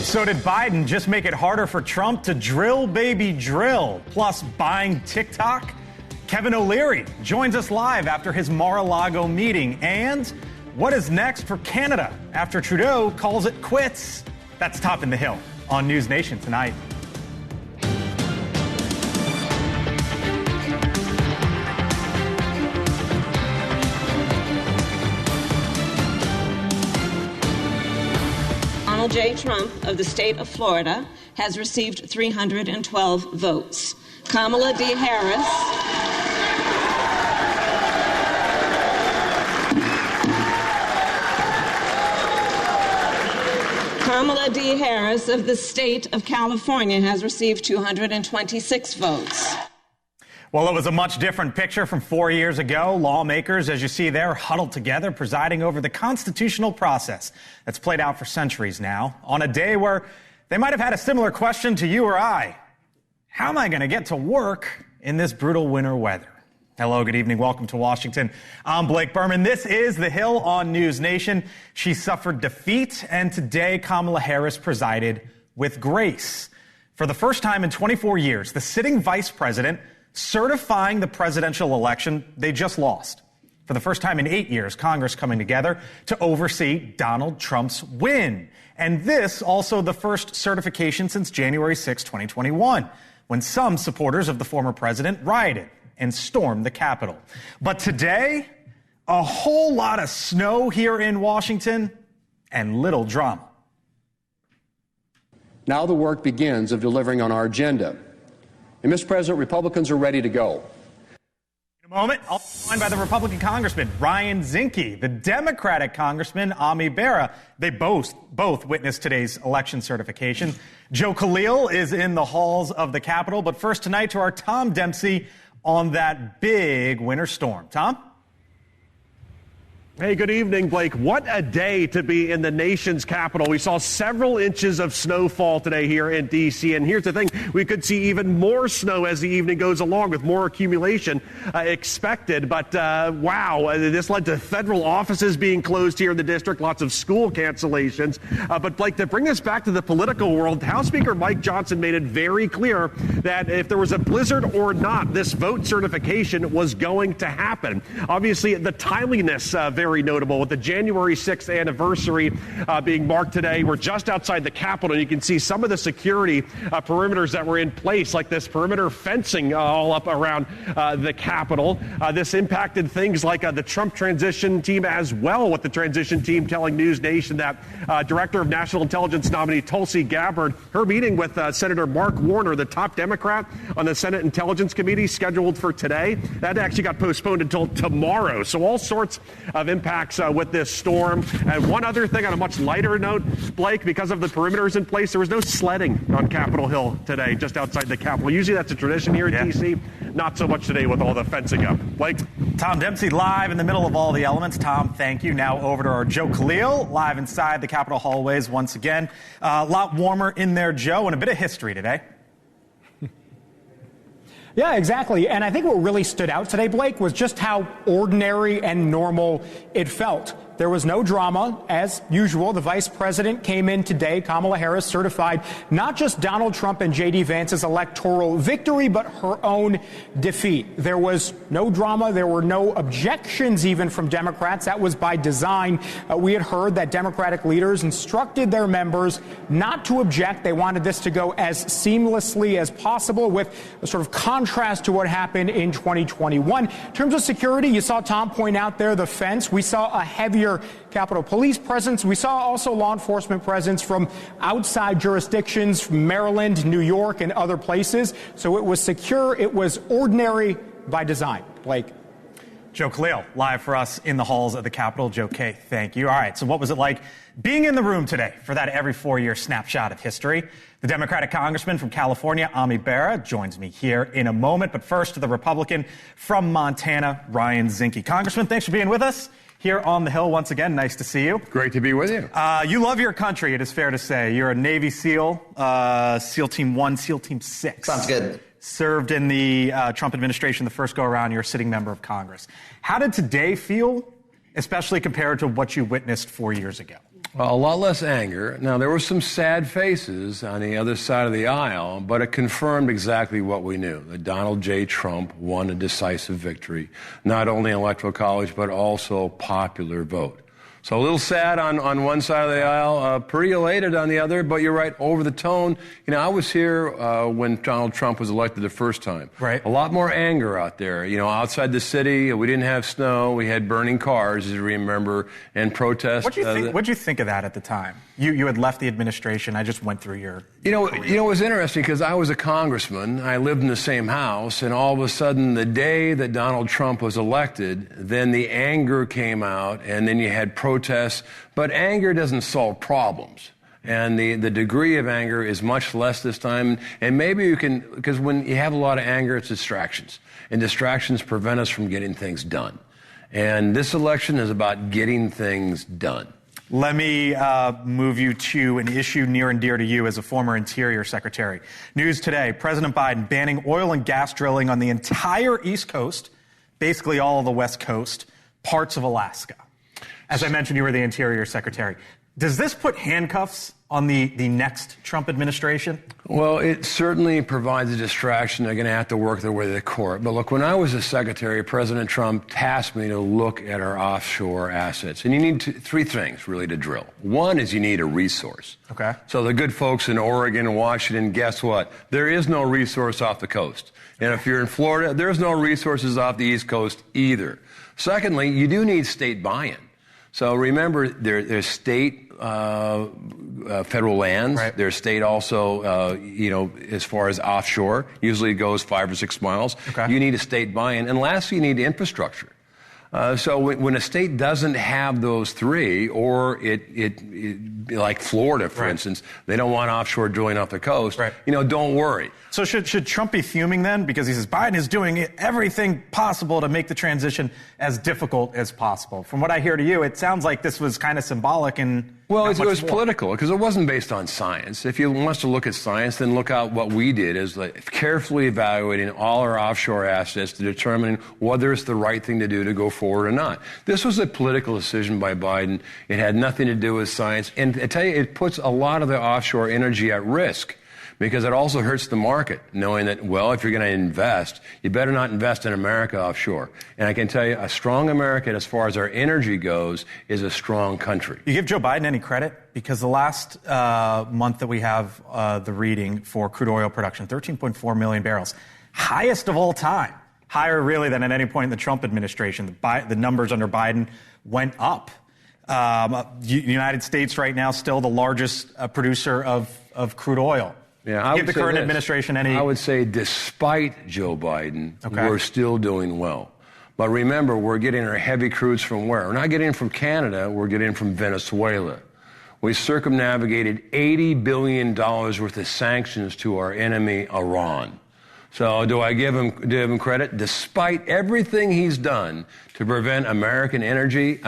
So did Biden just make it harder for Trump to drill, baby, drill? Plus, buying TikTok? Kevin O'Leary joins us live after his Mar-a-Lago meeting. And what is next for Canada after Trudeau calls it quits? That's Topping the Hill on NewsNation tonight. Donald J. Trump of the state of Florida has received 312 votes. Kamala D. Harris of the state of California has received 226 votes. Well, it was a much different picture from 4 years ago. Lawmakers, as you see there, huddled together, presiding over the constitutional process that's played out for centuries now, on a day where they might have had a similar question to you or I. How am I going to get to work in this brutal winter weather? Hello, good evening. Welcome to Washington. I'm Blake Berman. This is The Hill on NewsNation. She suffered defeat, and today Kamala Harris presided with grace. For the first time in 24 years, the sitting vice president certifying the presidential election they just lost. For the first time in 8 years, Congress coming together to oversee Donald Trump's win. And this also the first certification since January 6, 2021, when some supporters of the former president rioted and stormed the Capitol. But today, a whole lot of snow here in Washington and little drama. Now the work begins of delivering on our agenda. And, Mr. President, Republicans are ready to go. In a moment, I'll be joined by the Republican Congressman Ryan Zinke, the Democratic Congressman Bera. They both witnessed today's election certification. Joe Khalil is in the halls of the Capitol. But first tonight to our Tom Dempsey on that big winter storm. Tom? Hey, good evening, Blake. What a day to be in the nation's capital. We saw several inches of snowfall today here in D.C. And here's the thing, we could see even more snow as the evening goes along with more accumulation expected. But wow, this led to federal offices being closed here in the district, lots of school cancellations. But Blake, to bring us back to the political world, House Speaker Mike Johnson made it very clear that if there was a blizzard or not, this vote certification was going to happen. Obviously, the timeliness very notable with the January 6th anniversary being marked today. We're just outside the Capitol, and you can see some of the security perimeters that were in place, like this perimeter fencing all up around the Capitol. This impacted things like the Trump transition team as well, with the transition team telling NewsNation that Director of National Intelligence nominee Tulsi Gabbard, her meeting with Senator Mark Warner, the top Democrat on the Senate Intelligence Committee, scheduled for today. That actually got postponed until tomorrow. So all sorts of impacts with this storm. And one other thing on a much lighter note, Blake, because of the perimeters in place, there was no sledding on Capitol Hill today, just outside the Capitol. Usually that's a tradition here in D.C. Not so much today with all the fencing up. Blake? Tom Dempsey live in the middle of all the elements. Tom, thank you. Now over to our Joe Khalil, live inside the Capitol hallways once again. A lot warmer in there, Joe, and a bit of history today. Yeah, exactly. And I think what really stood out today, Blake, was just how ordinary and normal it felt. There was no drama, as usual. The vice president came in today. Kamala Harris certified not just Donald Trump and J.D. Vance's electoral victory, but her own defeat. There was no drama. There were no objections even from Democrats. That was by design. We had heard that Democratic leaders instructed their members not to object. They wanted this to go as seamlessly as possible, with a sort of contrast to what happened in 2021. In terms of security, you saw Tom point out there the fence. We saw a heavier Capitol Police presence. We saw also law enforcement presence from outside jurisdictions, from Maryland, New York, and other places. So it was secure. It was ordinary by design. Blake. Joe Khalil, live for us in the halls of the Capitol. Joe K., thank you. All right, so what was it like being in the room today for that every 4-year snapshot of history? The Democratic Congressman from California, Bera, joins me here in a moment. But first, to the Republican from Montana, Ryan Zinke. Congressman, thanks for being with us here on the Hill once again. Nice to see you. Great to be with you. You love your country, it is fair to say. You're a Navy SEAL, SEAL Team 1, SEAL Team 6. Sounds good. Served in the Trump administration the first go-around. You're a sitting member of Congress. How did today feel, especially compared to what you witnessed 4 years ago? Well, a lot less anger. Now, there were some sad faces on the other side of the aisle, but it confirmed exactly what we knew, that Donald J. Trump won a decisive victory, not only in Electoral College, but also popular vote. So a little sad on one side of the aisle, pretty elated on the other, but you're right, over the tone. I was here when Donald Trump was elected the first time. Right. A lot more anger out there. outside the city, we didn't have snow, we had burning cars, as you remember, and protests. What'd you think of that at the time? You had left the administration. I just went through your... It was interesting because I was a congressman. I lived in the same house, and all of a sudden, the day that Donald Trump was elected, then the anger came out, and then you had protests. But anger doesn't solve problems. And the degree of anger is much less this time. And maybe you can, because when you have a lot of anger, it's distractions. And distractions prevent us from getting things done. And this election is about getting things done. Let me move you to an issue near and dear to you as a former Interior Secretary. News today, President Biden banning oil and gas drilling on the entire East Coast, basically all of the West Coast, parts of Alaska. As I mentioned, you were the Interior Secretary. Does this put handcuffs on the next Trump administration? Well, it certainly provides a distraction. They're going to have to work their way to the court. But look, when I was a secretary, President Trump tasked me to look at our offshore assets. And you need three things, really, to drill. One is you need a resource. Okay. So the good folks in Oregon and Washington, guess what? There is no resource off the coast. And if you're in Florida, there's no resources off the East Coast either. Secondly, you do need state buy-in. So remember, there's state federal lands. Right. There's state also, as far as offshore. Usually it goes 5 or 6 miles. Okay. You need a state buy-in. And lastly, you need infrastructure. So when a state doesn't have those three, or it like Florida, for instance, they don't want offshore drilling off the coast, don't worry. So should Trump be fuming then? Because he says Biden is doing everything possible to make the transition as difficult as possible. From what I hear to you, it sounds like this was kind of symbolic and... Well, it was political because it wasn't based on science. If you want to look at science, then look at what we did is carefully evaluating all our offshore assets to determine whether it's the right thing to do to go forward or not. This was a political decision by Biden. It had nothing to do with science. And I tell you, it puts a lot of the offshore energy at risk, because it also hurts the market, knowing that, well, if you're going to invest, you better not invest in America offshore. And I can tell you, a strong America, as far as our energy goes, is a strong country. You give Joe Biden any credit? Because the last month that we have the reading for crude oil production, 13.4 million barrels, highest of all time. Higher, really, than at any point in the Trump administration. The numbers under Biden went up. The United States right now still the largest producer of crude oil. Yeah, give the current administration any... I would say despite Joe Biden, we're still doing well. But remember, we're getting our heavy crudes from where? We're not getting them from Canada, we're getting them from Venezuela. We circumnavigated $80 billion worth of sanctions to our enemy, Iran. So do I give him credit? Despite everything he's done to prevent American energy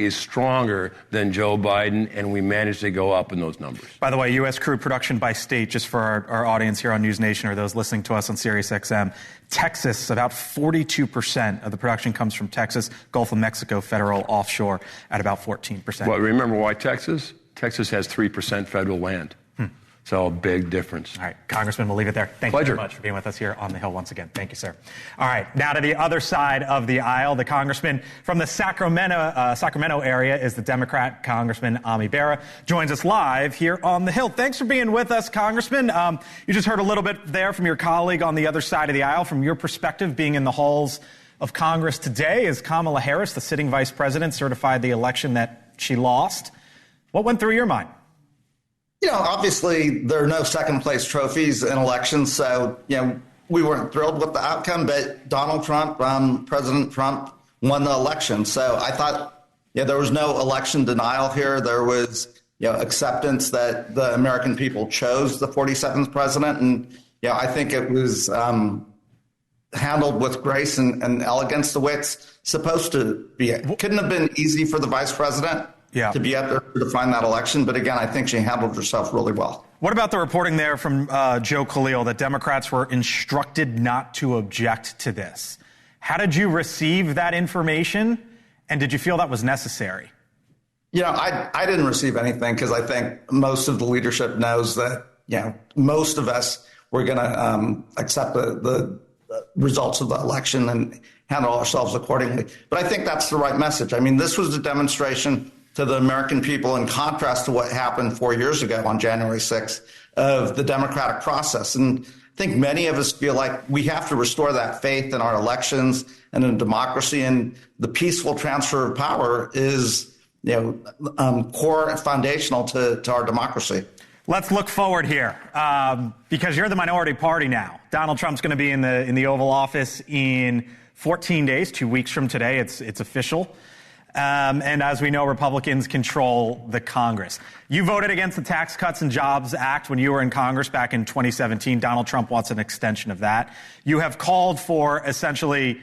is stronger than Joe Biden, and we managed to go up in those numbers. By the way, U.S. crude production by state, just for our audience here on NewsNation or those listening to us on Sirius XM, Texas, about 42% of the production comes from Texas, Gulf of Mexico federal offshore at about 14%. Well, remember why Texas? Texas has 3% federal land. So a big difference. All right, Congressman, we'll leave it there. Thank you very much for being with us here on the Hill once again. Thank you, sir. All right, now to the other side of the aisle. The congressman from the Sacramento area is the Democrat Congressman Bera. Joins us live here on the Hill. Thanks for being with us, Congressman. You just heard a little bit there from your colleague on the other side of the aisle. From your perspective, being in the halls of Congress today, as Kamala Harris, the sitting vice president, certified the election that she lost. What went through your mind? Obviously there are no second place trophies in elections. So, we weren't thrilled with the outcome, but Donald Trump, President Trump won the election. So I thought, there was no election denial here. There was, acceptance that the American people chose the 47th president. And, I think it was handled with grace and elegance the way it's supposed to be. It couldn't have been easy for the vice president. To be up there to define that election. But again, I think she handled herself really well. What about the reporting there from Joe Khalil that Democrats were instructed not to object to this? How did you receive that information? And did you feel that was necessary? I didn't receive anything because I think most of the leadership knows that, most of us were going to accept the results of the election and handle ourselves accordingly. But I think that's the right message. I mean, this was a demonstration to the American people in contrast to what happened 4 years ago on January 6th of the democratic process. And I think many of us feel like we have to restore that faith in our elections and in democracy, and the peaceful transfer of power is core and foundational to our democracy. Let's look forward here because you're the minority party now. Donald Trump's going to be in the Oval Office in 14 days, 2 weeks from today. It's official. And as we know, Republicans control the Congress. You voted against the Tax Cuts and Jobs Act when you were in Congress back in 2017. Donald Trump wants an extension of that. You have called for essentially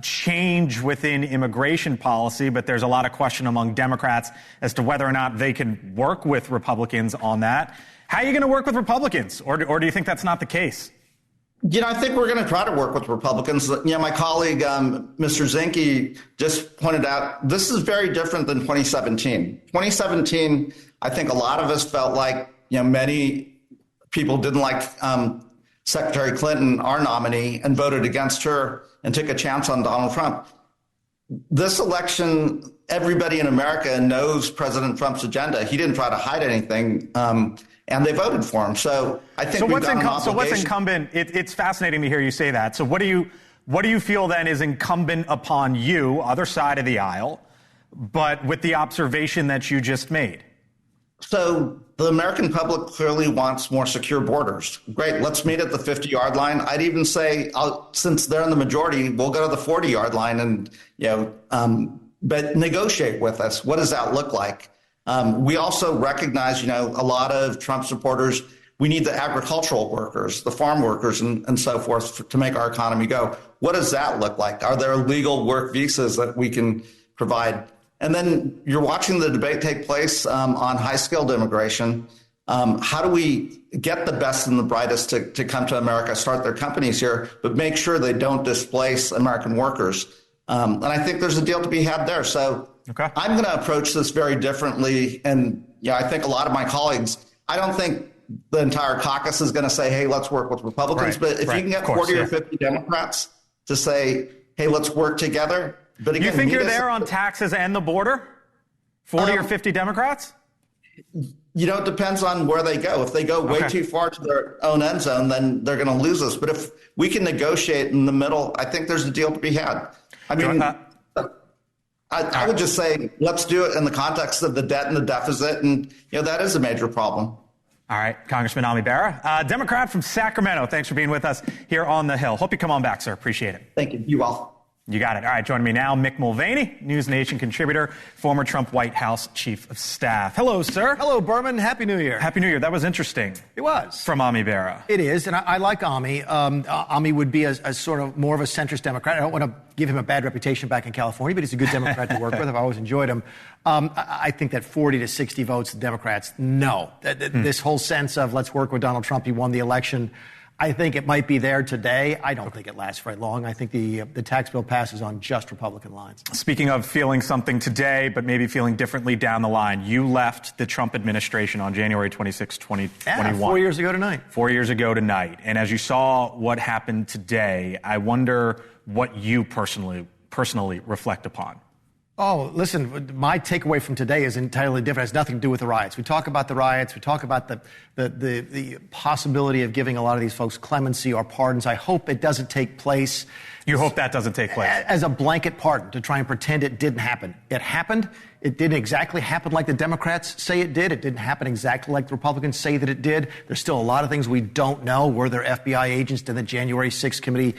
change within immigration policy, but there's a lot of question among Democrats as to whether or not they can work with Republicans on that. How are you going to work with Republicans, or do you think that's not the case? I think we're going to try to work with Republicans. My colleague, Mr. Zinke, just pointed out this is very different than 2017. 2017, I think a lot of us felt like, many people didn't like Secretary Clinton, our nominee, and voted against her and took a chance on Donald Trump. This election, everybody in America knows President Trump's agenda. He didn't try to hide anything, and they voted for him. So I think what's incumbent? It's fascinating to hear you say that. So what do you feel then is incumbent upon you, other side of the aisle, but with the observation that you just made? So the American public clearly wants more secure borders. Great, let's meet at the 50-yard line. I'd even say, since they're in the majority, we'll go to the 40-yard line and, but negotiate with us. What does that look like? We also recognize, a lot of Trump supporters, we need the agricultural workers, the farm workers and so forth to make our economy go. What does that look like? Are there legal work visas that we can provide? And then you're watching the debate take place on high-skilled immigration. How do we get the best and the brightest to come to America, start their companies here, but make sure they don't displace American workers? And I think there's a deal to be had there. So okay. I'm going to approach this very differently. And I think a lot of my colleagues, I don't think the entire caucus is going to say, hey, let's work with Republicans. Right, but if you can get 40 or 50 Democrats to say, hey, let's work together. But again, you think you're there on taxes and the border? 40 or 50 Democrats? It depends on where they go. If they go way too far to their own end zone, then they're going to lose us. But if we can negotiate in the middle, I think there's a deal to be had. I mean, I would just say, let's do it in the context of the debt and the deficit. And, that is a major problem. All right. Congressman Bera, Democrat from Sacramento. Thanks for being with us here on the Hill. Hope you come on back, sir. Appreciate it. Thank you. You all. You got it. All right, joining me now, Mick Mulvaney, NewsNation contributor, former Trump White House chief of staff. Hello, sir. Hello, Berman. Happy New Year. Happy New Year. That was interesting. It was. From Bera. It is, and I like Ami. Ami would be a sort of more of a centrist Democrat. I don't want to give him a bad reputation back in California, but he's a good Democrat to work with. I've always enjoyed him. I think that 40 to 60 votes, the Democrats, no. This whole sense of let's work with Donald Trump, he won the election. I think it might be there today. I don't think it lasts very long. I think the tax bill passes on just Republican lines. Speaking of feeling something today, but maybe feeling differently down the line, you left the Trump administration on January 26, 2021. 4 years ago tonight. 4 years ago tonight. And as you saw what happened today, I wonder what you personally reflect upon. Oh, listen, my takeaway from today is entirely different. It has nothing to do with the riots. We talk about the riots. We talk about the possibility of giving a lot of these folks clemency or pardons. I hope it doesn't take place. You hope that doesn't take place? As a blanket pardon, to try and pretend it didn't happen. It happened. It didn't exactly happen like the Democrats say it did. It didn't happen exactly like the Republicans say that it did. There's still a lot of things we don't know. Were there FBI agents? Did the January 6th committee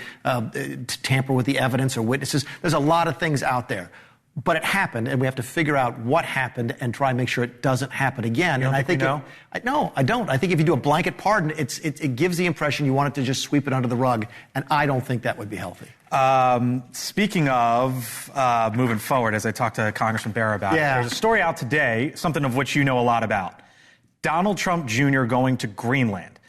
tamper with the evidence or witnesses? There's a lot of things out there. But it happened, and we have to figure out what happened and try and make sure it doesn't happen again. You don't think we know? No, I don't. I think if you do a blanket pardon, it gives the impression you want it to just sweep it under the rug, and I don't think that would be healthy. Speaking of moving forward, as I talked to Congressman Bera about it, there's a story out today, something of which you know a lot about. Donald Trump Jr. going to Greenland.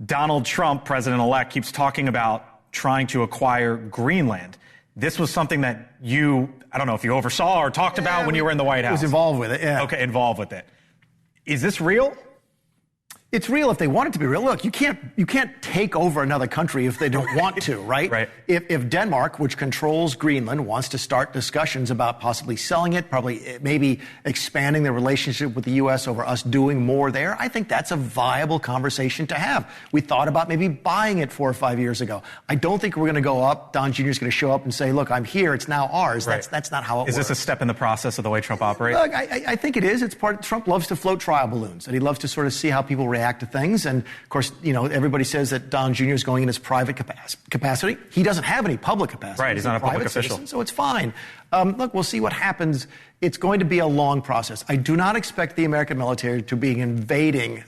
Donald Trump, president-elect, keeps talking about trying to acquire Greenland. this was something that I don't know if you oversaw or talked about when you were in the White House. Was involved with it, yeah. Okay, involved with it. Is this real? It's real if they want it to be real. Look, you can't take over another country if they don't want to, right? Right. If Denmark, which controls Greenland, wants to start discussions about possibly selling it, maybe expanding their relationship with the U.S. over us doing more there, I think that's a viable conversation to have. We thought about maybe buying it 4 or 5 years ago. I don't think we're going to go up. Don Jr. is going to show up and say, look, I'm here. It's now ours. Right. That's not how it works. Is this a step in the process of the way Trump operates? Look, I think it is. It's Trump loves to float trial balloons, and he loves to sort of see how people react to things. And of course, everybody says that Don Jr. is going in his private capacity. He doesn't have any public capacity. Right, he's not a public official. Citizen, so it's fine. Look, we'll see what happens. It's going to be a long process. I do not expect the American military to be invading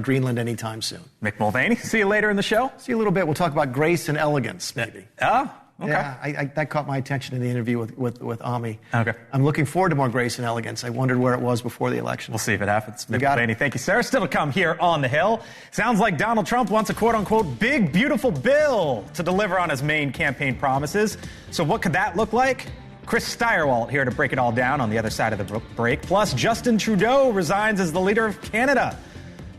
Greenland anytime soon. Mick Mulvaney, see you later in the show. See you a little bit. We'll talk about grace and elegance, maybe. Oh, okay. Yeah, that caught my attention in the interview with Ami. Okay. I'm looking forward to more grace and elegance. I wondered where it was before the election. We'll see if it happens. Mick Mulvaney, thank you, Sarah. Still to come here on the Hill. Sounds like Donald Trump wants a quote-unquote big, beautiful bill to deliver on his main campaign promises. So what could that look like? Chris Steyerwalt here to break it all down on the other side of the break. Plus, Justin Trudeau resigns as the leader of Canada.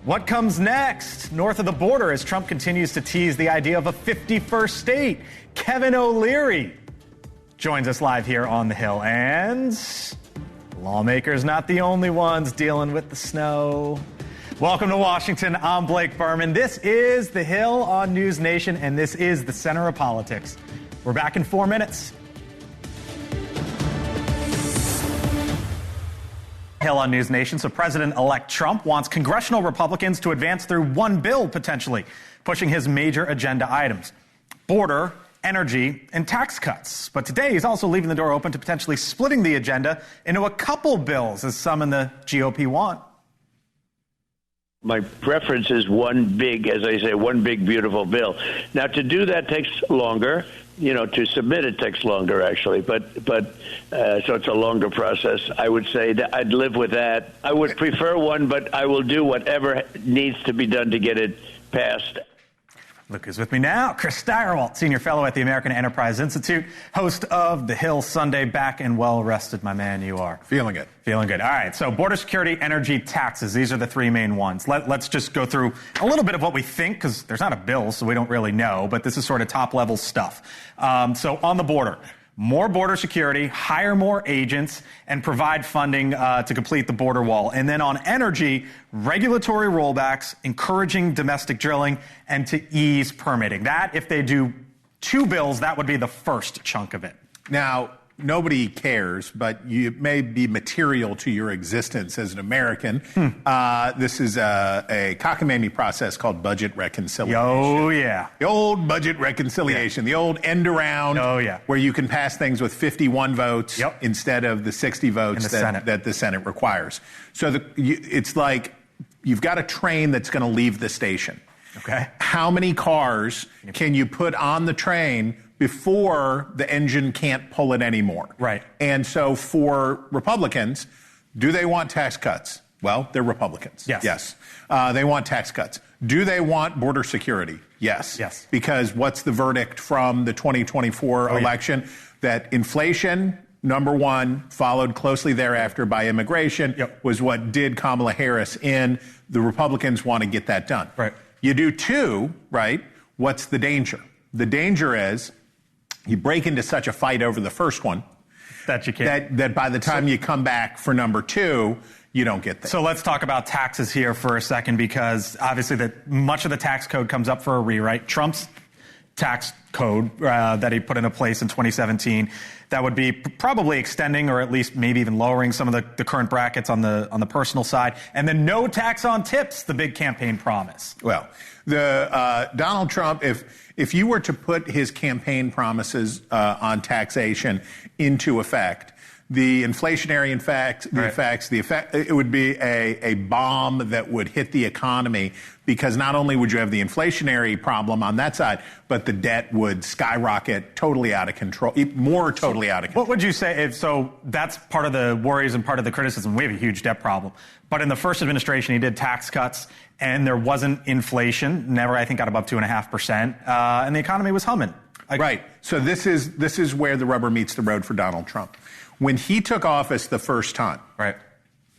What comes next north of the border as Trump continues to tease the idea of a 51st state? Kevin O'Leary joins us live here on the Hill. And lawmakers not the only ones dealing with the snow. Welcome to Washington. I'm Blake Berman. This is the Hill on NewsNation, and this is the center of politics. We're back in 4 minutes. Hill on NewsNation. So President-elect Trump wants congressional Republicans to advance through one bill, potentially, pushing his major agenda items: border, energy, and tax cuts. But today he's also leaving the door open to potentially splitting the agenda into a couple bills, as some in the GOP want. My preference is one big, as I say, one big, beautiful bill. Now, to do that takes longer. To submit it takes longer, actually. But so it's a longer process. I would say that I'd live with that. I would prefer one, but I will do whatever needs to be done to get it passed. Look who's with me now. Chris Steyerwalt, senior fellow at the American Enterprise Institute, host of The Hill Sunday. Back and well rested, my man, you are. Feeling good. Feeling good. All right, so border security, energy, taxes. These are the three main ones. Let's just go through a little bit of what we think, because there's not a bill, so we don't really know, but this is sort of top-level stuff. So on the border, more border security, hire more agents, and provide funding to complete the border wall. And then on energy, regulatory rollbacks, encouraging domestic drilling, and to ease permitting. That, if they do two bills, that would be the first chunk of it. Now, nobody cares, but you may be material to your existence as an American. This is a cockamamie process called budget reconciliation. Oh, yeah. The old budget reconciliation, the old end around where you can pass things with 51 votes instead of the 60 votes that the Senate requires. So it's like you've got a train that's going to leave the station. Okay. How many cars can you put on the train before the engine can't pull it anymore? Right. And so for Republicans, do they want tax cuts? Well, they're Republicans. Yes. They want tax cuts. Do they want border security? Yes. Because what's the verdict from the 2024 election? That inflation, number one, followed closely thereafter by immigration, was what did Kamala Harris in. The Republicans want to get that done. Right. You do two, right? What's the danger? The danger is you break into such a fight over the first one that you can't. That by the time you come back for number two, you don't get there. So let's talk about taxes here for a second, because obviously much of the tax code comes up for a rewrite. Trump's tax code that he put into place in 2017, that would be probably extending or at least maybe even lowering some of the current brackets on the personal side. And then no tax on tips, the big campaign promise. Well, Donald Trump, if you were to put his campaign promises on taxation into effect, the inflationary effects, it would be a bomb that would hit the economy, because not only would you have the inflationary problem on that side, but the debt would skyrocket totally out of control, more totally out of control. What would you say so that's part of the worries and part of the criticism. We have a huge debt problem. But in the first administration, he did tax cuts and there wasn't inflation, never, I think, got above 2.5%, and the economy was humming. Right. So this is where the rubber meets the road for Donald Trump. When he took office the first time, right,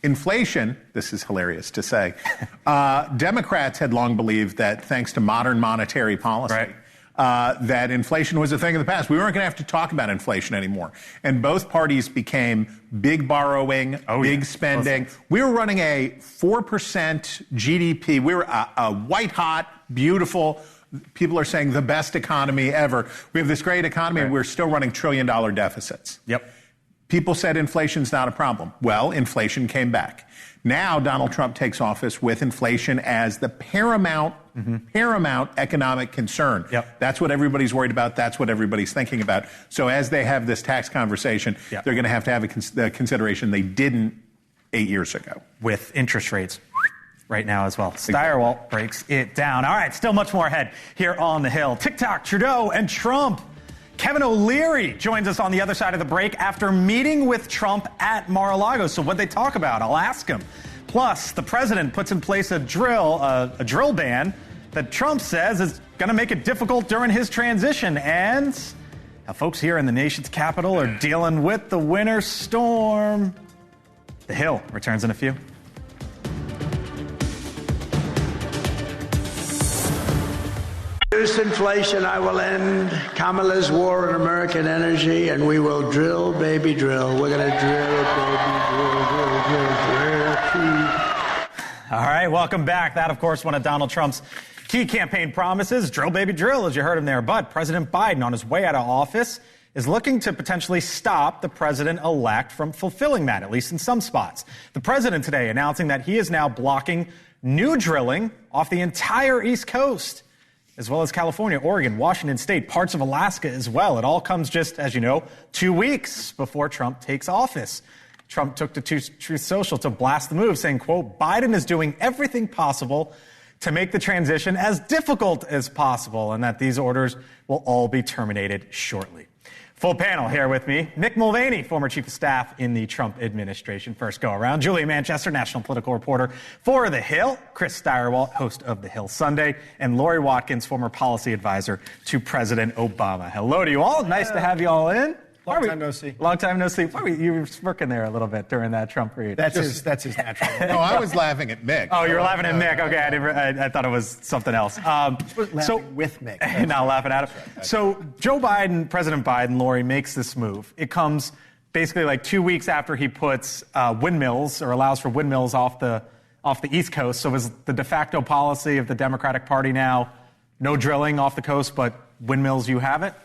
inflation, this is hilarious to say, Democrats had long believed that thanks to modern monetary policy, right, that inflation was a thing of the past. We weren't going to have to talk about inflation anymore. And both parties became big borrowing, big spending. We were running a 4% GDP. We were a white-hot, beautiful, people are saying the best economy ever. We have this great economy, and we're still running trillion-dollar deficits. Yep. People said inflation's not a problem. Well, inflation came back. Now Donald Trump takes office with inflation as the paramount economic concern. Yep. That's what everybody's worried about. That's what everybody's thinking about. So as they have this tax conversation, they're going to have a consideration they didn't 8 years ago. With interest rates right now as well. Steyerwalt breaks it down. All right, still much more ahead here on the Hill. TikTok, Trudeau, and Trump. Kevin O'Leary joins us on the other side of the break after meeting with Trump at Mar-a-Lago. So what'd they talk about? I'll ask him. Plus, the president puts in place a drill ban that Trump says is going to make it difficult during his transition. And how folks here in the nation's capital are dealing with the winter storm. The Hill returns in a few. Reduce inflation, I will end Kamala's war on American energy, and we will drill, baby, drill. We're going to drill, baby, drill. All right, welcome back. That, of course, one of Donald Trump's key campaign promises, drill, baby, drill, as you heard him there. But President Biden, on his way out of office, is looking to potentially stop the president-elect from fulfilling that, at least in some spots. The president today announcing that he is now blocking new drilling off the entire East Coast, as well as California, Oregon, Washington State, parts of Alaska as well. It all comes just, as you know, 2 weeks before Trump takes office. Trump took to Truth Social to blast the move, saying, quote, Biden is doing everything possible to make the transition as difficult as possible, and that these orders will all be terminated shortly. Full panel here with me. Mick Mulvaney, former chief of staff in the Trump administration. First go around. Julia Manchester, national political reporter for The Hill. Chris Steyerwalt, host of The Hill Sunday. And Lori Watkins, former policy advisor to President Obama. Hello to you all. Nice to have you all in. Long time no see. Long time no see. You were smirking there a little bit during that Trump read. That's his natural. No, I was laughing at Mick. Oh, you were laughing at Mick. Okay, I thought it was something else. Laughing with Mick. Not laughing at him. So Joe Biden, President Biden, Lori, makes this move. It comes basically like 2 weeks after he puts windmills or allows for windmills off the East Coast. So is the de facto policy of the Democratic Party now no drilling off the coast, but windmills you have it?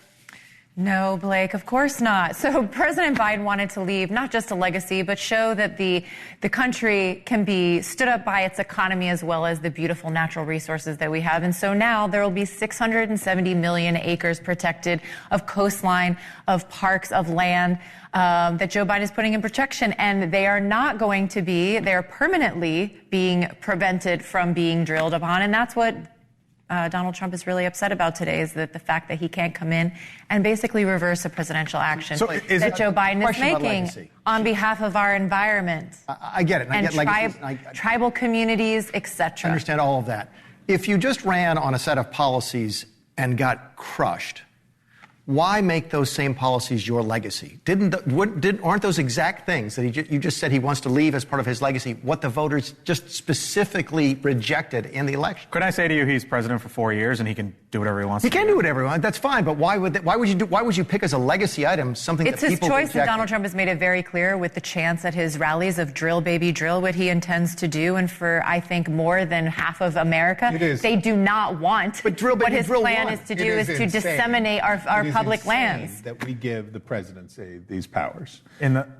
No, Blake, of course not. So President Biden wanted to leave not just a legacy, but show that the country can be stood up by its economy as well as the beautiful natural resources that we have. And so now there will be 670 million acres protected of coastline, of parks, of land that Joe Biden is putting in protection. And they are not going to be, they're permanently being prevented from being drilled upon. And that's what Donald Trump is really upset about today, is that the fact that he can't come in and basically reverse a presidential action that Joe Biden is making on behalf of our environment. I get it. And tribal communities, etc. I understand all of that. If you just ran on a set of policies and got crushed, why make those same policies your legacy? Aren't those exact things that you just said he wants to leave as part of his legacy what the voters just specifically rejected in the election? Could I say to you he's president for 4 years and he can do whatever he wants to do? He can do whatever he wants. That's fine. But why would you pick as a legacy item something that people rejected? It's his choice, and Donald Trump has made it very clear with the chants at his rallies of drill, baby, drill, what he intends to do. And for, I think, more than half of America, they do not want. But drill, baby, what his drill plan one. is to do is to disseminate our public lands. That we give the presidency these powers. What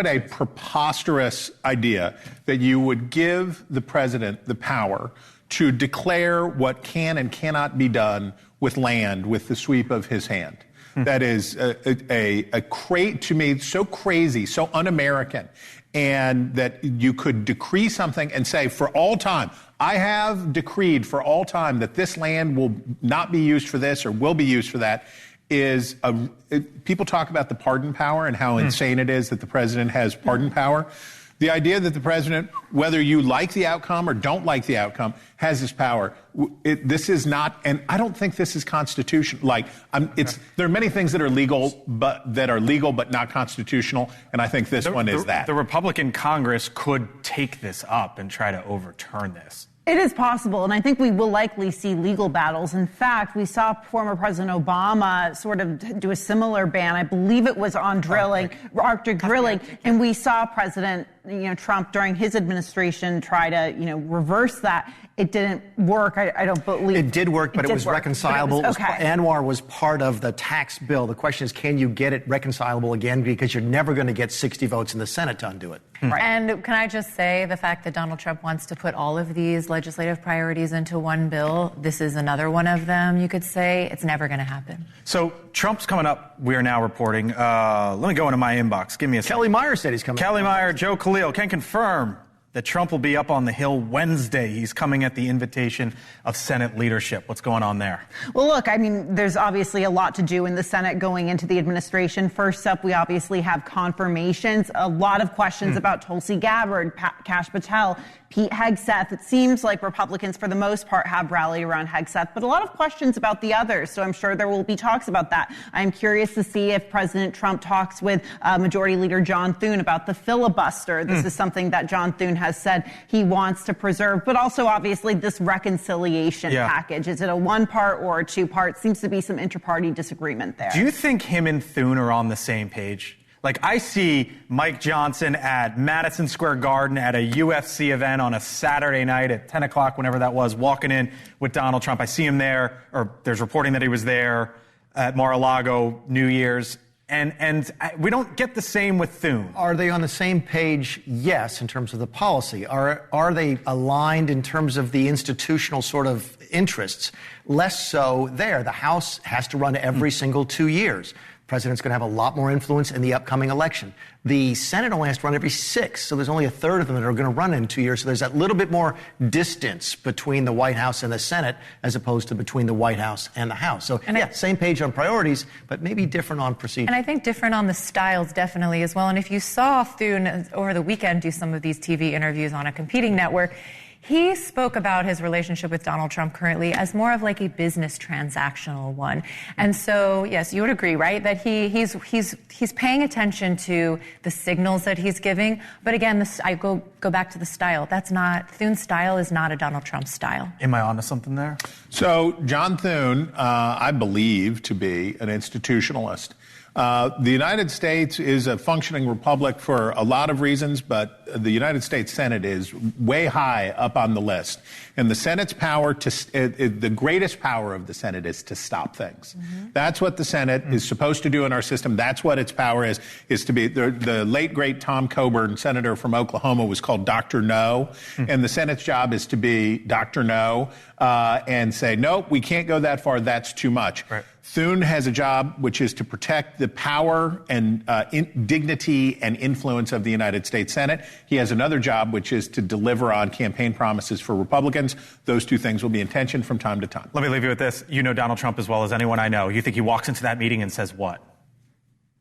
a preposterous idea that you would give the president the power to declare what can and cannot be done with land with the sweep of his hand. That is to me so crazy, so un-American, and that you could decree something and say for all time, I have decreed for all time that this land will not be used for this or will be used for that. People talk about the pardon power and how insane it is that the president has pardon power. The idea that the president, whether you like the outcome or don't like the outcome, has this power. This is not, and I don't think this is constitutional. There are many things that are legal, but not constitutional, and I think this one is that. The Republican Congress could take this up and try to overturn this. It is possible, and I think we will likely see legal battles. In fact, we saw former President Obama sort of do a similar ban. I believe it was on drilling, Arctic drilling, and we saw President Trump during his administration try to reverse that. It didn't work. I don't believe it did work, but it was reconcilable. ANWR was part of the tax bill. The question is, can you get it reconcilable again? Because you're never going to get 60 votes in the Senate to undo it. Right. And can I just say the fact that Donald Trump wants to put all of these legislative priorities into one bill, this is another one of them, you could say. It's never going to happen. So Trump's coming up, we are now reporting. Let me go into my inbox. Give me a second. Kelly Meyer said he's coming. Kelly Meyer, Joe Khalil can confirm that Trump will be up on the Hill Wednesday. He's coming at the invitation of Senate leadership. What's going on there? Well, look, I mean, there's obviously a lot to do in the Senate going into the administration. First up, we obviously have confirmations. A lot of questions about Tulsi Gabbard, Kash Patel, Pete Hegseth. It seems like Republicans, for the most part, have rallied around Hegseth, but a lot of questions about the others. So I'm sure there will be talks about that. I'm curious to see if President Trump talks with Majority Leader John Thune about the filibuster. This is something that John Thune has said he wants to preserve, but also obviously this reconciliation package. Is it a one-part or a two-part? Seems to be some inter-party disagreement there. Do you think him and Thune are on the same page? Like, I see Mike Johnson at Madison Square Garden at a UFC event on a Saturday night at 10 o'clock, whenever that was, walking in with Donald Trump. I see him there, or there's reporting that he was there at Mar-a-Lago New Year's. And we don't get the same with Thune. Are they on the same page? Yes, in terms of the policy. Are they aligned in terms of the institutional sort of interests? Less so there. The House has to run every single 2 years. President's going to have a lot more influence in the upcoming election. The Senate only has to run every 6, so there's only a third of them that are going to run in 2 years. So there's that little bit more distance between the White House and the Senate as opposed to between the White House and the House. So, same page on priorities, but maybe different on procedure. And I think different on the styles definitely as well. And if you saw Thune over the weekend do some of these TV interviews on a competing network, he spoke about his relationship with Donald Trump currently as more of like a business transactional one. And so, yes, you would agree, right, that he's paying attention to the signals that he's giving. But again, I go back to the style. Thune's style is not a Donald Trump style. Am I onto something there? So John Thune, I believe to be an institutionalist. The United States is a functioning republic for a lot of reasons, but the United States Senate is way high up on the list. And the Senate's power the greatest power of the Senate is to stop things. That's what the Senate is supposed to do in our system. That's what its power is to be. The late, great Tom Coburn, senator from Oklahoma, was called Dr. No. And the Senate's job is to be Dr. No and say, nope, we can't go that far. That's too much. Right. Thune has a job which is to protect the power and dignity and influence of the United States Senate. He has another job which is to deliver on campaign promises for Republicans. Those two things will be in tension from time to time. Let me leave you with this. You know Donald Trump as well as anyone I know. You think he walks into that meeting and says what?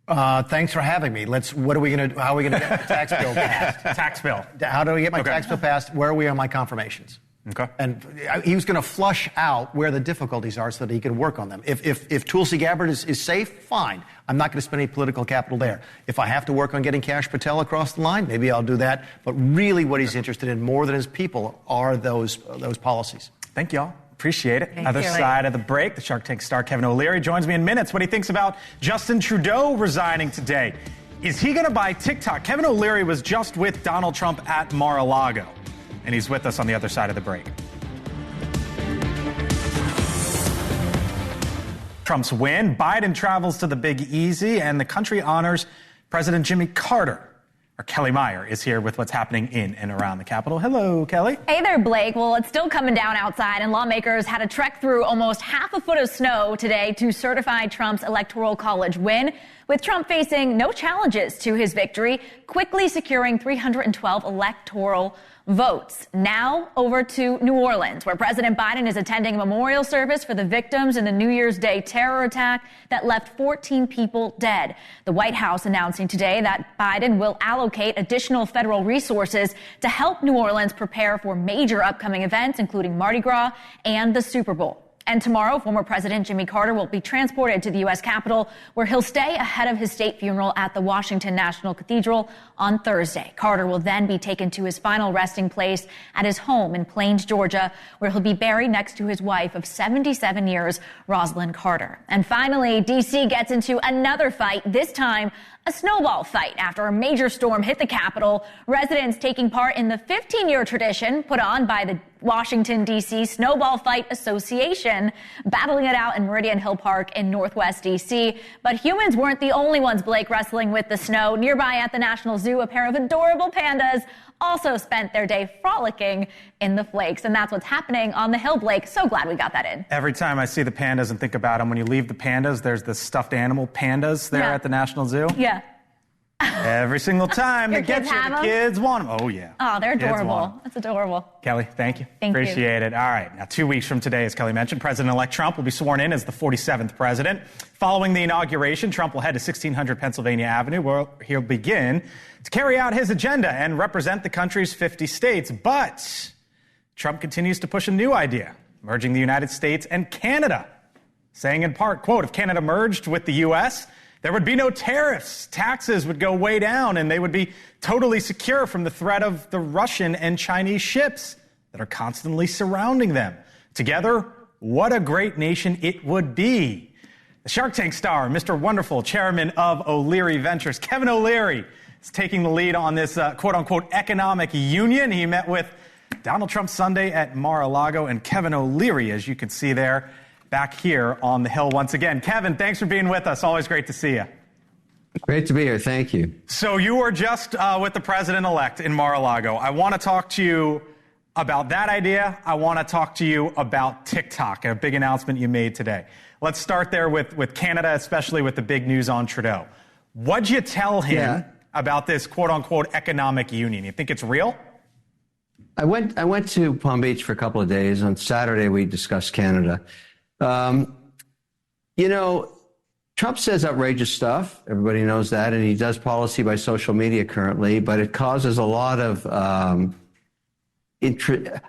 Thanks for having me. What are we going to do? How are we going to get my tax bill passed? Tax bill. How do we get my tax bill passed? Where are we on my confirmations? Okay. And he was going to flush out where the difficulties are so that he could work on them. If Tulsi Gabbard is safe, fine. I'm not going to spend any political capital there. If I have to work on getting Kash Patel across the line, maybe I'll do that. But really what he's interested in more than his people are those policies. Thank y'all. Appreciate it. Other side of the break, the Shark Tank star Kevin O'Leary joins me in minutes. What he thinks about Justin Trudeau resigning today. Is he going to buy TikTok? Kevin O'Leary was just with Donald Trump at Mar-a-Lago. And he's with us on the other side of the break. Trump's win, Biden travels to the Big Easy, and the country honors President Jimmy Carter. Our Kelly Meyer is here with what's happening in and around the Capitol. Hello, Kelly. Hey there, Blake. Well, it's still coming down outside, and lawmakers had to trek through almost half a foot of snow today to certify Trump's Electoral College win, with Trump facing no challenges to his victory, quickly securing 312 electoral votes. Now over to New Orleans, where President Biden is attending a memorial service for the victims in the New Year's Day terror attack that left 14 people dead. The White House announcing today that Biden will allocate additional federal resources to help New Orleans prepare for major upcoming events, including Mardi Gras and the Super Bowl. And tomorrow, former President Jimmy Carter will be transported to the U.S. Capitol, where he'll stay ahead of his state funeral at the Washington National Cathedral on Thursday. Carter will then be taken to his final resting place at his home in Plains, Georgia, where he'll be buried next to his wife of 77 years, Rosalind Carter. And finally, D.C. gets into another fight, this time a snowball fight after a major storm hit the Capitol. Residents taking part in the 15-year tradition put on by the Washington, D.C. Snowball Fight Association, battling it out in Meridian Hill Park in Northwest D.C. But humans weren't the only ones, Blake, wrestling with the snow. Nearby at the National Zoo, a pair of adorable pandas also spent their day frolicking in the flakes. And that's what's happening on the Hill, Blake. So glad we got that in. Every time I see the pandas and think about them, when you leave the pandas, there's the stuffed animal pandas there at the National Zoo. Yeah. Every single time they get you, the kids want them. Oh, yeah. Oh, they're adorable. That's adorable. Kelly, thank you. Thank you. Appreciate it. All right. Now, 2 weeks from today, as Kelly mentioned, President-elect Trump will be sworn in as the 47th president. Following the inauguration, Trump will head to 1600 Pennsylvania Avenue, where he'll begin to carry out his agenda and represent the country's 50 states. But Trump continues to push a new idea, merging the United States and Canada, saying in part, quote, if Canada merged with the U.S., there would be no tariffs, taxes would go way down, and they would be totally secure from the threat of the Russian and Chinese ships that are constantly surrounding them. Together, what a great nation it would be. The Shark Tank star, Mr. Wonderful, chairman of O'Leary Ventures, Kevin O'Leary, is taking the lead on this quote-unquote economic union. He met with Donald Trump Sunday at Mar-a-Lago, and Kevin O'Leary, as you can see there, back here on the Hill once again. Kevin, thanks for being with us. Always great to see you. Great to be here. Thank you. So you were just with the president-elect in Mar-a-Lago. I want to talk to you about that idea. I want to talk to you about TikTok, a big announcement you made today. Let's start there with Canada, especially with the big news on Trudeau. What'd you tell him about this quote-unquote economic union? You think it's real? I went to Palm Beach for a couple of days. On Saturday, we discussed Canada. You know, Trump says outrageous stuff. Everybody knows that. And he does policy by social media currently, but it causes a lot of, a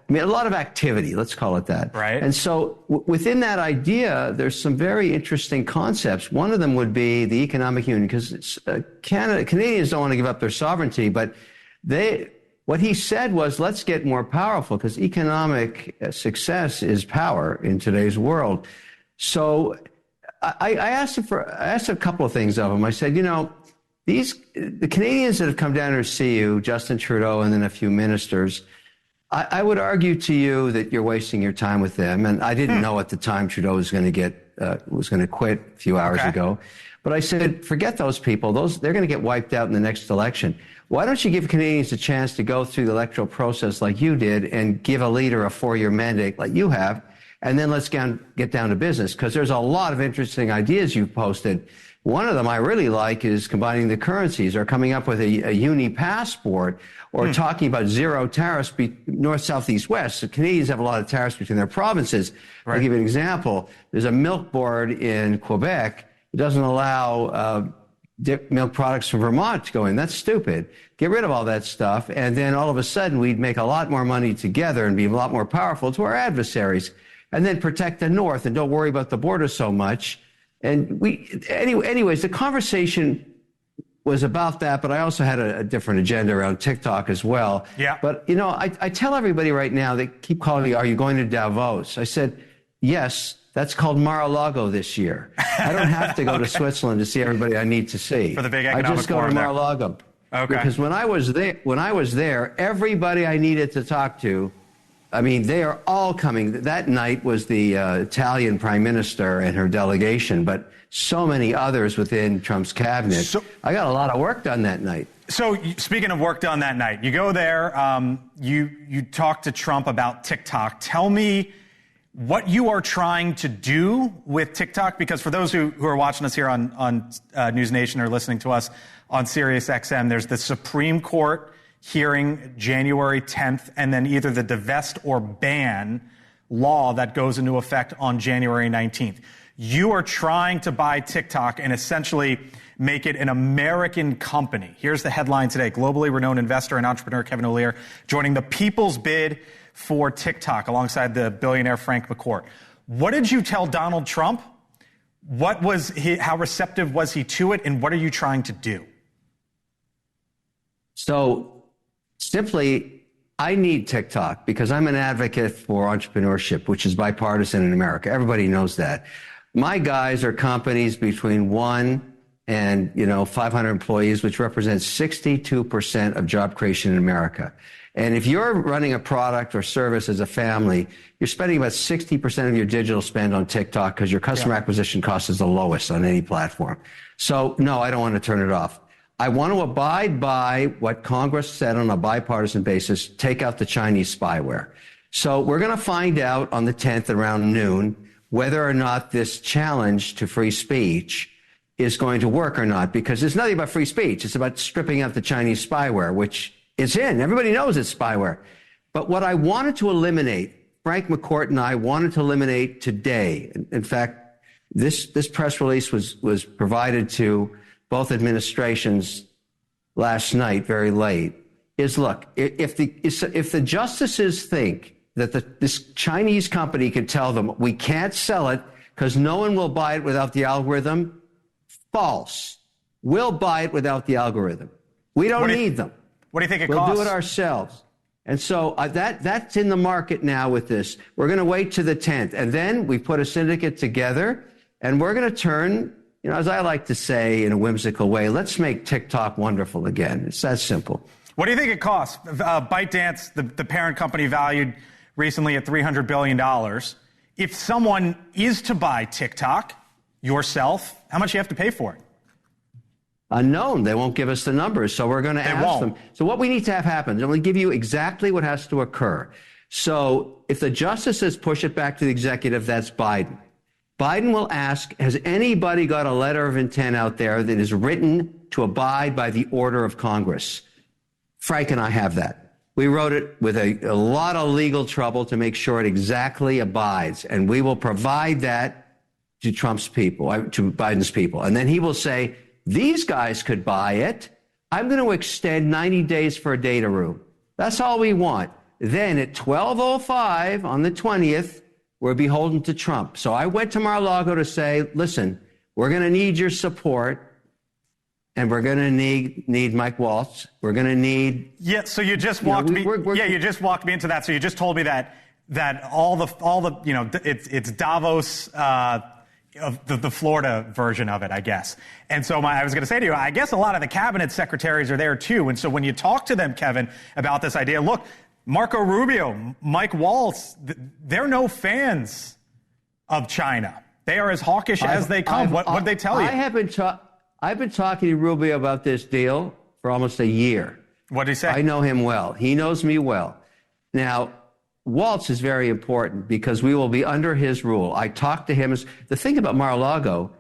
lot of activity, let's call it that. Right. And so within that idea, there's some very interesting concepts. One of them would be the economic union, because Canadians don't want to give up their sovereignty, but what he said was, let's get more powerful, because economic success is power in today's world. So I asked a couple of things of him. I said, you know, the Canadians that have come down here to see you, Justin Trudeau and then a few ministers, I would argue to you that you're wasting your time with them. And I didn't know at the time Trudeau was going to quit a few hours ago. But I said, forget those people. They're going to get wiped out in the next election. Why don't you give Canadians a chance to go through the electoral process like you did and give a leader a 4-year mandate like you have, and then let's get down to business, because there's a lot of interesting ideas you've posted. One of them I really like is combining the currencies, or coming up with a uni passport, or talking about zero tariffs north, south, east, west. So Canadians have a lot of tariffs between their provinces. Right. I'll give you an example. There's a milk board in Quebec. It doesn't allow milk products from Vermont to go in. That's stupid. Get rid of all that stuff, and then all of a sudden we'd make a lot more money together and be a lot more powerful to our adversaries, and then protect the North and don't worry about the border so much. And anyways, the conversation was about that, but I also had a different agenda around TikTok as well. Yeah. But, you know, I tell everybody right now, they keep calling me, are you going to Davos? I said, yes. That's called Mar-a-Lago this year. I don't have to go to Switzerland to see everybody I need to see. For the big economic I just go to Mar-a-Lago. Okay. Because when I was there, everybody I needed to talk to, I mean, they are all coming. That night was the Italian prime minister and her delegation, but so many others within Trump's cabinet. So, I got a lot of work done that night. So speaking of work done that night, you go there, you talk to Trump about TikTok. Tell me what you are trying to do with TikTok, because for those who are watching us here on NewsNation or listening to us on Sirius XM, there's the Supreme Court hearing January 10th, and then either the divest or ban law that goes into effect on January 19th. You are trying to buy TikTok and essentially make it an American company. Here's the headline today. Globally renowned investor and entrepreneur Kevin O'Leary joining the people's bid for TikTok alongside the billionaire Frank McCourt. What did you tell Donald Trump? How receptive was he to it? And what are you trying to do? So simply, I need TikTok because I'm an advocate for entrepreneurship, which is bipartisan in America. Everybody knows that. My guys are companies between 1 and 500 employees, which represents 62% of job creation in America. And if you're running a product or service as a family, you're spending about 60% of your digital spend on TikTok because your customer acquisition cost is the lowest on any platform. So no, I don't want to turn it off. I want to abide by what Congress said on a bipartisan basis, take out the Chinese spyware. So we're going to find out on the 10th around noon whether or not this challenge to free speech is going to work or not, because it's nothing about free speech. It's about stripping out the Chinese spyware, which is in. Everybody knows it's spyware. But what I wanted to eliminate, Frank McCourt and I wanted to eliminate today, in fact, this press release was provided to both administrations last night, very late, is look, if the justices think that this Chinese company could tell them we can't sell it because no one will buy it without the algorithm, false. We'll buy it without the algorithm. We don't need them. What do you think it costs? We'll do it ourselves. And so that's in the market now with this. We're going to wait to the 10th. And then we put a syndicate together, and we're going to turn, as I like to say in a whimsical way, let's make TikTok wonderful again. It's that simple. What do you think it costs? ByteDance, the parent company, valued recently at $300 billion. If someone is to buy TikTok, yourself, how much do you have to pay for it? Unknown. They won't give us the numbers, so we're going to ask them. So what we need to have happen, I'm going to give you exactly what has to occur. So if the justices push it back to the executive, that's Biden. Biden will ask, has anybody got a letter of intent out there that is written to abide by the order of Congress? Frank and I have that. We wrote it with a lot of legal trouble to make sure it exactly abides, and we will provide that to Trump's people, to Biden's people. And then he will say, these guys could buy it. I'm going to extend 90 days for a data room. That's all we want. Then at 12:05 on the 20th, we're beholden to Trump. So I went to Mar-a-Lago to say, listen, we're going to need your support. And we're going to need Mike Waltz. We're going to need. Yeah. So you just walked me. You just walked me into that. So you just told me that all the it's Davos of the Florida version of it, I guess. And so I was going to say to you, I guess a lot of the cabinet secretaries are there too. And so when you talk to them, Kevin, about this idea, look, Marco Rubio, Mike Waltz, they're no fans of China. They are as hawkish as they come. What did they tell you? I've been talking to Rubio about this deal for almost a year. What did he say? I know him well. He knows me well. Now, Waltz is very important because we will be under his rule. I talked to him. The thing about Mar-a-Lago,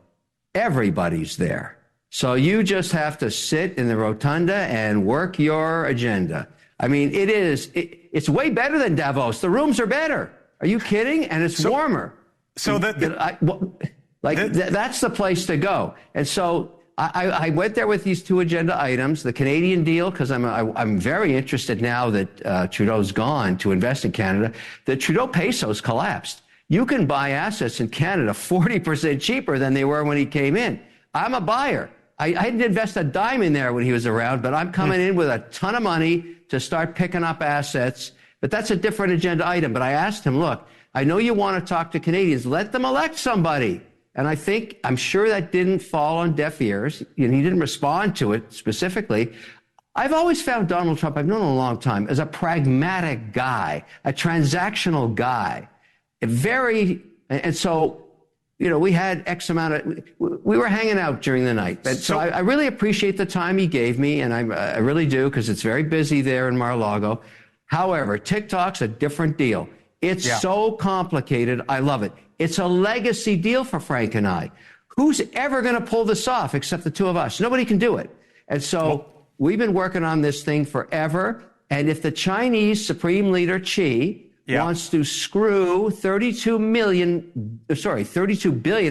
everybody's there. So you just have to sit in the rotunda and work your agenda. I mean, it's way better than Davos. The rooms are better. Are you kidding? And it's warmer. So that's the place to go. And so I went there with these two agenda items, the Canadian deal, because I'm very interested now that Trudeau's gone to invest in Canada. The Trudeau peso's collapsed. You can buy assets in Canada 40% cheaper than they were when he came in. I'm a buyer. I didn't invest a dime in there when he was around, but I'm coming in with a ton of money to start picking up assets. But that's a different agenda item. But I asked him, look, I know you want to talk to Canadians. Let them elect somebody. And I'm sure that didn't fall on deaf ears. He didn't respond to it specifically. I've always found Donald Trump, I've known him a long time, as a pragmatic guy, a transactional guy. And so, we had X amount we were hanging out during the night. So I really appreciate the time he gave me, and I really do, because it's very busy there in Mar-a-Lago. However, TikTok's a different deal. It's so complicated. I love it. It's a legacy deal for Frank and I. Who's ever going to pull this off except the two of us? Nobody can do it. And so we've been working on this thing forever. And if the Chinese Supreme Leader Xi wants to screw 32 billion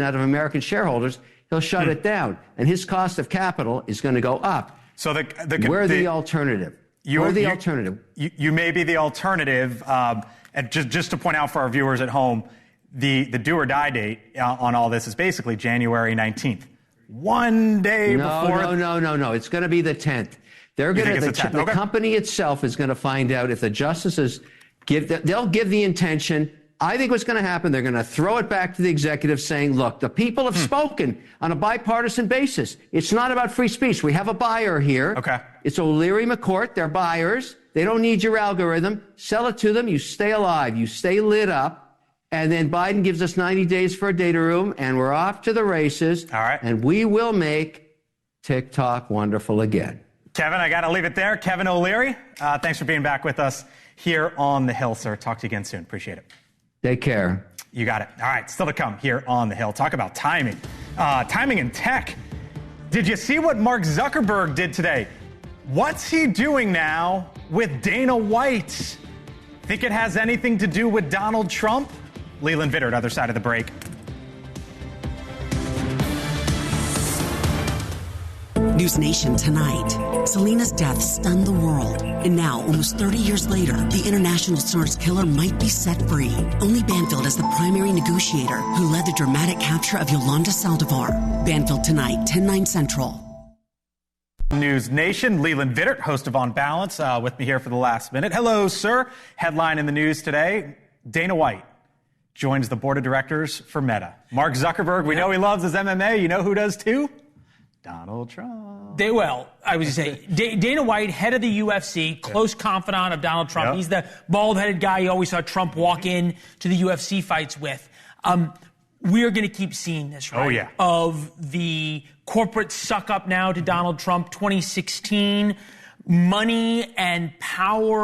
out of American shareholders, he'll shut it down. And his cost of capital is going to go up. So we're the alternative. We're the alternative. You may be the alternative. And just to point out for our viewers at home, the do or die date on all this is basically January 19th. One day before. No. It's going to be the 10th. They're going to the company itself is going to find out if the justices they'll give the intention. I think what's going to happen, they're going to throw it back to the executive saying, look, the people have spoken on a bipartisan basis. It's not about free speech. We have a buyer here. Okay. It's O'Leary McCourt. They're buyers. They don't need your algorithm. Sell it to them. You stay alive. You stay lit up. And then Biden gives us 90 days for a data room, and we're off to the races. All right. And we will make TikTok wonderful again. Kevin, I got to leave it there. Kevin O'Leary, thanks for being back with us here on The Hill, sir. Talk to you again soon. Appreciate it. Take care. You got it. All right, still to come here on The Hill. Talk about timing. Timing in tech. Did you see what Mark Zuckerberg did today? What's he doing now with Dana White? Think it has anything to do with Donald Trump? Leland Vittert, other side of the break. NewsNation tonight. Selena's death stunned the world. And now, almost 30 years later, the international star's killer might be set free. Only Banfield is the primary negotiator who led the dramatic capture of Yolanda Saldivar. Banfield tonight, 10/9 Central. News Nation, Leland Vittert, host of On Balance, with me here for the last minute. Hello, sir. Headline in the news today, Dana White joins the board of directors for Meta. Mark Zuckerberg, we know he loves his MMA. You know who does too? Donald Trump. I was going to say, Dana White, head of the UFC, close confidant of Donald Trump. Yep. He's the bald-headed guy you always saw Trump walk in to the UFC fights with. We're going to keep seeing this, right? Oh, yeah. Of the corporate suck-up now to Donald Trump 2016, money and power